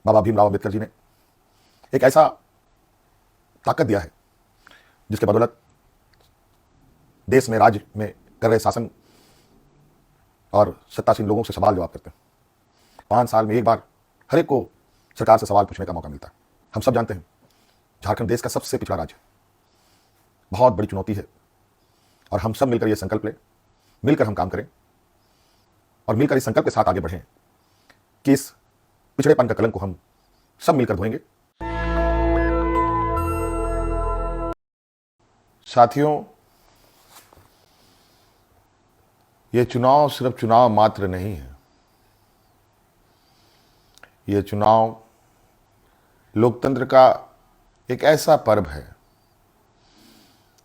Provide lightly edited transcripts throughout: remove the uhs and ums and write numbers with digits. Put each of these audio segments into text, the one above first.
बाबा भीमराव अम्बेडकर जी ने एक ऐसा ताकत दिया है जिसके बदौलत देश में, राज्य में कर रहे शासन और सत्तासीन लोगों से सवाल जवाब करते हैं। 5 साल में एक बार हर एक को सरकार से सवाल पूछने का मौका मिलता है। हम सब जानते हैं झारखंड देश का सबसे पिछड़ा राज्य है, बहुत बड़ी चुनौती है और हम सब मिलकर ये संकल्प लें, मिलकर हम काम करें और मिलकर इस संकल्प के साथ आगे बढ़ें कि इस पिछड़ेपन का कलंक को हम सब मिलकर धोएंगे। साथियों, ये चुनाव सिर्फ चुनाव मात्र नहीं है। ये चुनाव लोकतंत्र का एक ऐसा पर्व है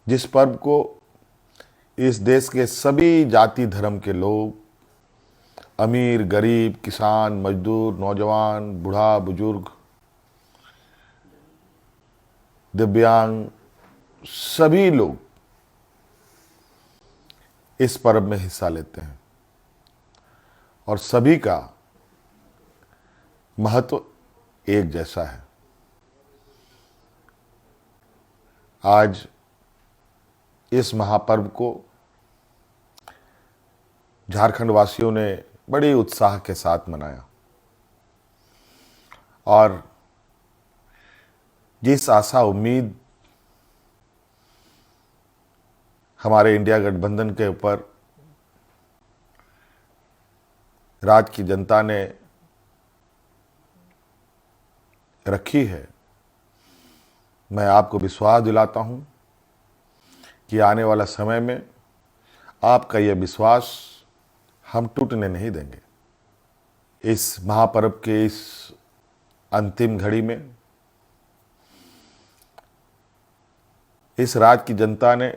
जिस पर्व को इस देश के सभी जाति धर्म के लोग, अमीर गरीब, किसान मजदूर, नौजवान, बूढ़ा बुजुर्ग, दिव्यांग, सभी लोग इस पर्व में हिस्सा लेते हैं और सभी का महत्व एक जैसा है। आज इस महापर्व को झारखंड वासियों ने बड़े उत्साह के साथ मनाया और जिस आशा उम्मीद हमारे इंडिया गठबंधन के ऊपर राज्य की जनता ने रखी है, मैं आपको विश्वास दिलाता हूं कि आने वाला समय में आपका यह विश्वास हम टूटने नहीं देंगे। इस महापर्व के इस अंतिम घड़ी में इस राज्य की जनता ने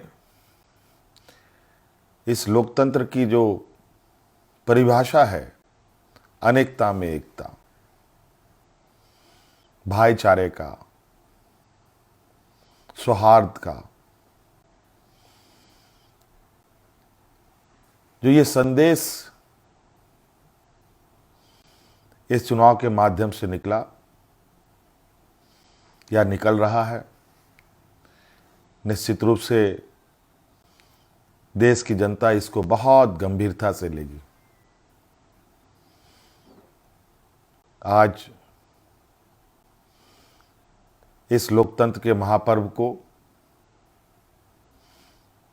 इस लोकतंत्र की जो परिभाषा है, अनेकता में एकता, भाईचारे का, सौहार्द का, जो ये संदेश इस चुनाव के माध्यम से निकला या निकल रहा है, निश्चित रूप से देश की जनता इसको बहुत गंभीरता से लेगी। आज इस लोकतंत्र के महापर्व को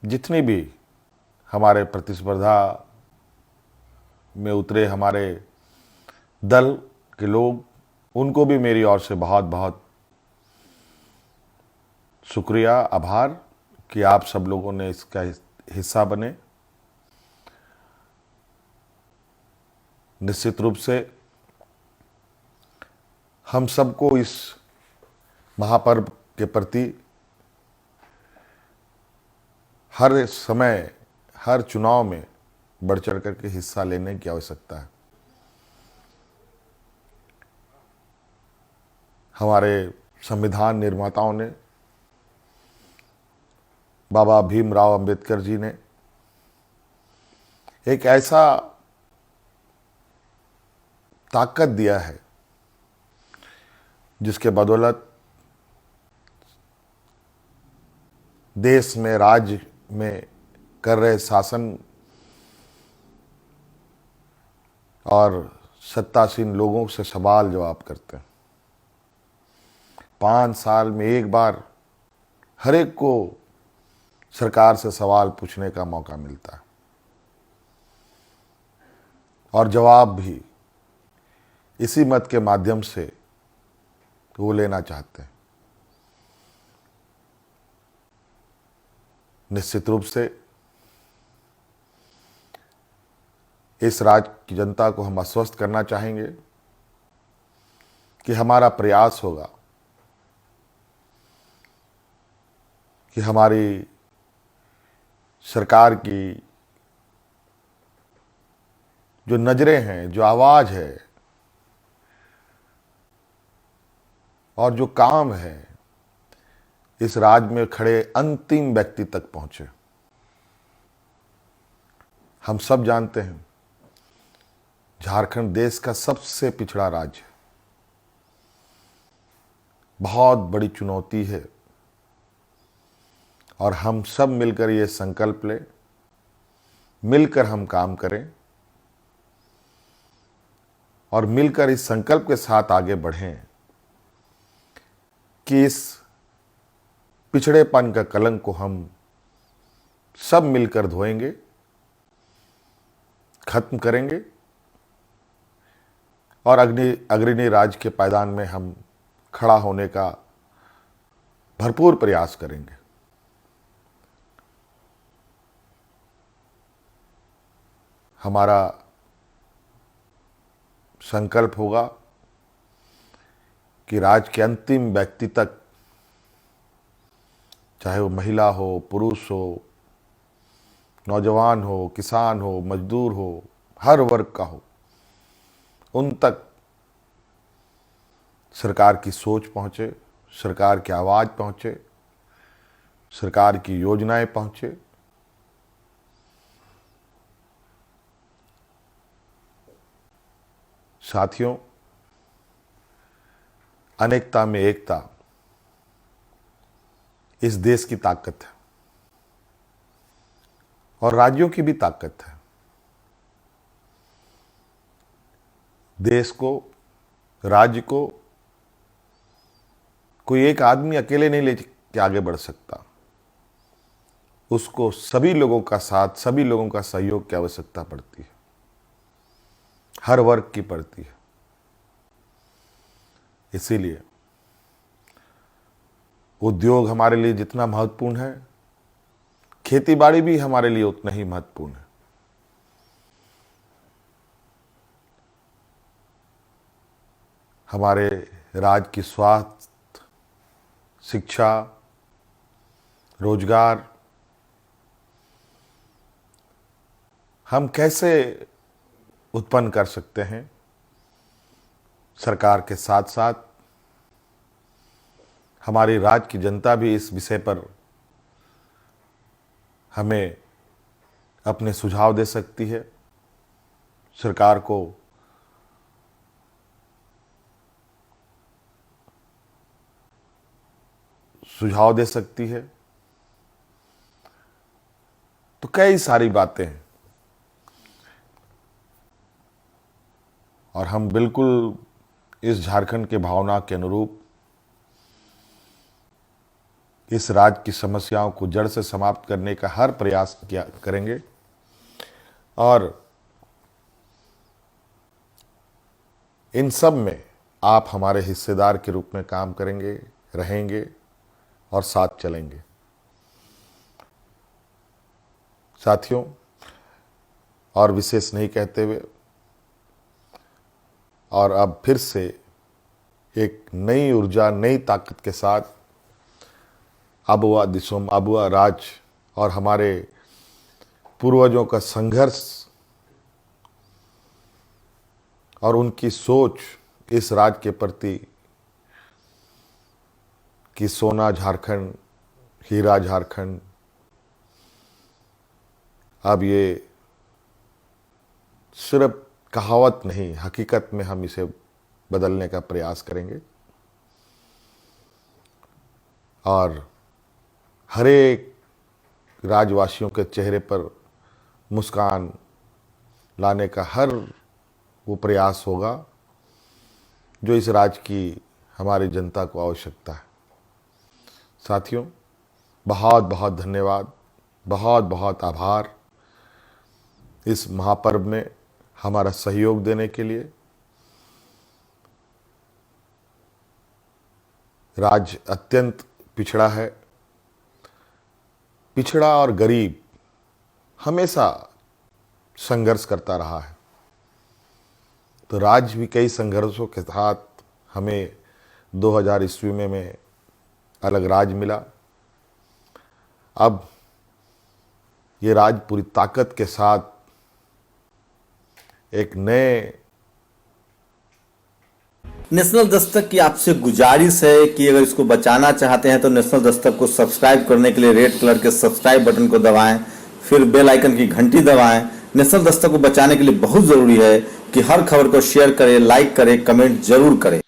जितनी भी हमारे प्रतिस्पर्धा में उतरे हमारे दल के लोग, उनको भी मेरी ओर से बहुत बहुत शुक्रिया, आभार कि आप सब लोगों ने इसका हिस्सा बने। निश्चित रूप से हम सबको इस महापर्व के प्रति हर समय, हर चुनाव में बढ़ चढ़ करके हिस्सा लेने की आवश्यकता है। हमारे संविधान निर्माताओं ने, बाबा भीमराव अम्बेडकर जी ने एक ऐसा ताकत दिया है जिसके बदौलत देश में, राज्य में कर रहे शासन और सत्तासीन लोगों से सवाल जवाब करते हैं। 5 साल में एक बार हर एक को सरकार से सवाल पूछने का मौका मिलता है और जवाब भी इसी मत के माध्यम से वो लेना चाहते हैं। निश्चित रूप से इस राज्य की जनता को हम आश्वस्त करना चाहेंगे कि हमारा प्रयास होगा कि हमारी सरकार की जो नजरें हैं, जो आवाज है और जो काम है, इस राज्य में खड़े अंतिम व्यक्ति तक पहुंचे। हम सब जानते हैं झारखंड देश का सबसे पिछड़ा राज्य है बहुत बड़ी चुनौती है और हम सब मिलकर ये संकल्प लें, मिलकर हम काम करें और मिलकर इस संकल्प के साथ आगे बढ़ें कि इस पिछड़ेपन का कलंक को हम सब मिलकर धोएंगे, खत्म करेंगे और अग्रणी राज्य के पायदान में हम खड़ा होने का भरपूर प्रयास करेंगे। हमारा संकल्प होगा कि राज्य के अंतिम व्यक्ति तक, चाहे वो महिला हो, पुरुष हो, नौजवान हो, किसान हो, मजदूर हो, हर वर्ग का हो, उन तक सरकार की सोच पहुंचे, सरकार की आवाज़ पहुंचे, सरकार की योजनाएं पहुंचे। साथियों, अनेकता में एकता इस देश की ताकत है और राज्यों की भी ताकत है। देश को, राज्य को कोई एक आदमी अकेले नहीं लेके आगे बढ़ सकता, उसको सभी लोगों का साथ, सभी लोगों का सहयोग की आवश्यकता पड़ती है, हर वर्ग की पड़ती है। इसीलिए उद्योग हमारे लिए जितना महत्वपूर्ण है, खेतीबाड़ी भी हमारे लिए उतना ही महत्वपूर्ण है। हमारे राज्य की स्वास्थ्य, शिक्षा, रोजगार हम कैसे उत्पन्न कर सकते हैं, सरकार के साथ साथ हमारी राज्य की जनता भी इस विषय पर हमें अपने सुझाव दे सकती है, सरकार को सुझाव दे सकती है। तो कई सारी बातें हैं और हम बिल्कुल इस झारखंड के भावना के अनुरूप इस राज्य की समस्याओं को जड़ से समाप्त करने का हर प्रयास करेंगे और इन सब में आप हमारे हिस्सेदार के रूप में काम करेंगे, रहेंगे और साथ चलेंगे। साथियों, और विशेष नहीं कहते हुए और अब फिर से एक नई ऊर्जा, नई ताकत के साथ आबुआ दिसोम, आबुआ राज और हमारे पूर्वजों का संघर्ष और उनकी सोच इस राज्य के प्रति कि सोना झारखंड, हीरा झारखंड, अब ये सिर्फ कहावत नहीं, हकीकत में हम इसे बदलने का प्रयास करेंगे और हर एक राज्यवासियों के चेहरे पर मुस्कान लाने का हर वो प्रयास होगा जो इस राज्य की हमारी जनता को आवश्यकता है। साथियों, बहुत बहुत धन्यवाद, बहुत बहुत आभार इस महापर्व में हमारा सहयोग देने के लिए। राज्य अत्यंत पिछड़ा है, पिछड़ा और गरीब हमेशा संघर्ष करता रहा है, तो राज्य भी कई संघर्षों के साथ हमें 2000 ईस्वी में अलग राज्य मिला। अब ये राज्य पूरी ताकत के साथ एक नए नेशनल दस्तक की आपसे गुजारिश है कि अगर इसको बचाना चाहते हैं तो नेशनल दस्तक को सब्सक्राइब करने के लिए रेड कलर के सब्सक्राइब बटन को दबाएं, फिर बेल आइकन की घंटी दबाएं। नेशनल दस्तक को बचाने के लिए बहुत जरूरी है कि हर खबर को शेयर करें, लाइक करें, कमेंट जरूर करें।